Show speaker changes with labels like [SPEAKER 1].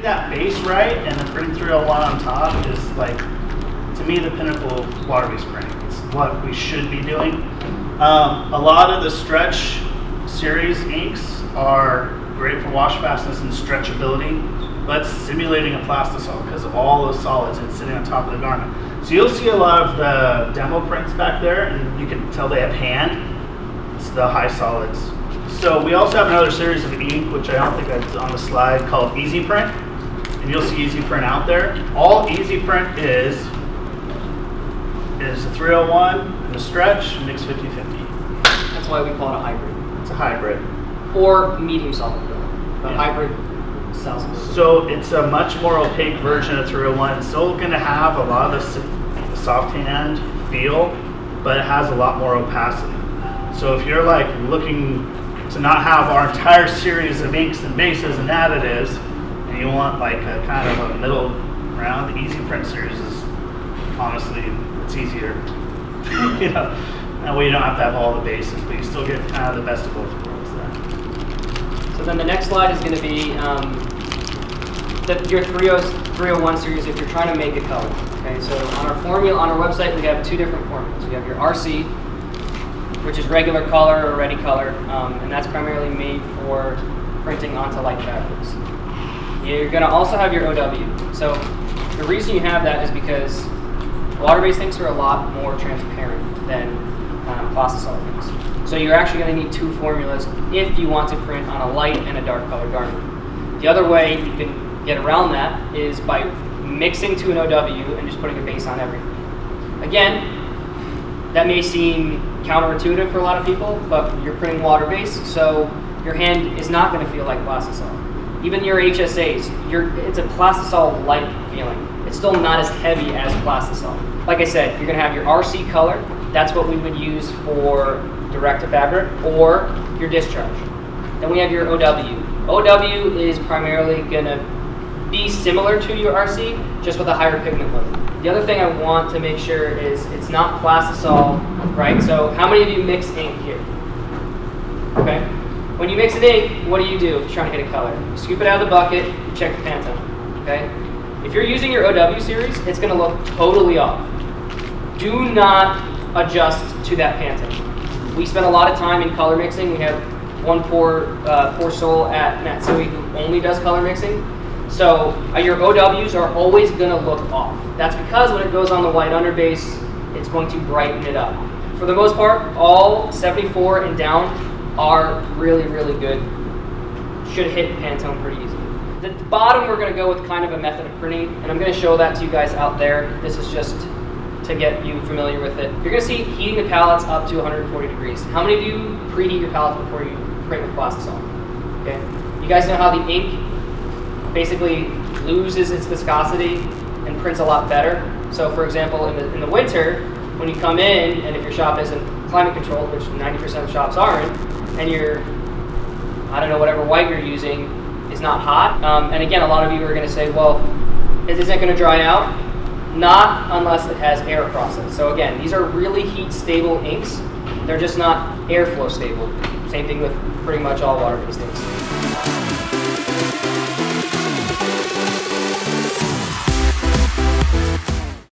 [SPEAKER 1] getting that base right and the printing 301 on top is like, to me, the pinnacle of water-based printing. It's what we should be doing. A lot of the stretch series inks are great for wash fastness and stretchability, but it's simulating a plastisol because of all those solids and sitting on top of the garment. So you'll see a lot of the demo prints back there, and you can tell they have hand. It's the high solids. So we also have another series of ink, which I don't think that's on the slide, called Easy Print. And you'll see Easy Print out there. All Easy Print is a 301 and a stretch mixed 50-50.
[SPEAKER 2] That's why we call it a hybrid.
[SPEAKER 1] It's a hybrid.
[SPEAKER 2] Or medium solid fill. But
[SPEAKER 1] Yeah.
[SPEAKER 2] hybrid sells more.
[SPEAKER 1] So it's a much more opaque version of 301. It's still going to have a lot of the soft hand feel, but it has a lot more opacity. So if you're like looking to not have our entire series of inks and bases and additives, and you want like a kind of a middle ground, the Easy Print series is honestly, it's easier. You know, that way you don't have to have all the bases, but you still get kind of the best of both worlds there.
[SPEAKER 2] So then the next slide is going to be your 301 series if you're trying to make a color. Okay, so on our formula, on our website, we have two different formulas. We have your RC, which is regular color or ready color, and that's primarily made for printing onto light fabrics. You're going to also have your OW. So the reason you have that is because water-based inks are a lot more transparent than plastisol inks. So you're actually going to need two formulas if you want to print on a light and a dark colored garment. The other way you can get around that is by mixing to an OW and just putting a base on everything. Again, that may seem counterintuitive for a lot of people, but you're printing water-based, so your hand is not going to feel like plastisol. Even your HSAs, it's a plastisol-like feeling. It's still not as heavy as plastisol. Like I said, you're going to have your RC color. That's what we would use for direct to fabric or your discharge. Then we have your OW. OW is primarily going to be similar to your RC, just with a higher pigment load. The other thing I want to make sure is it's not plastisol, right? So how many of you mix ink here? Okay. When you mix an ink, what do? If you're trying to get a color? You scoop it out of the bucket, you check the Pantone, okay? If you're using your OW series, it's gonna look totally off. Do not adjust to that Pantone. We spend a lot of time in color mixing. We have one poor soul at Matsui who only does color mixing. So your OWs are always gonna look off. That's because when it goes on the white underbase, it's going to brighten it up. For the most part, all 74 and down are really, really good. Should hit Pantone pretty easily. At the bottom, we're gonna go with kind of a method of printing, and I'm gonna show that to you guys out there. This is just to get you familiar with it. You're gonna see heating the pallets up to 140 degrees. How many of you preheat your pallets before you print with plastisol? Okay. You guys know how the ink basically loses its viscosity and prints a lot better. So for example, in the winter, when you come in, and if your shop isn't climate controlled, which 90% of shops aren't, and I don't know, whatever white you're using is not hot. And again, a lot of you are gonna say, well, isn't it gonna dry out? Not unless it has air across it. So again, these are really heat stable inks. They're just not airflow stable. Same thing with pretty much all water-based inks.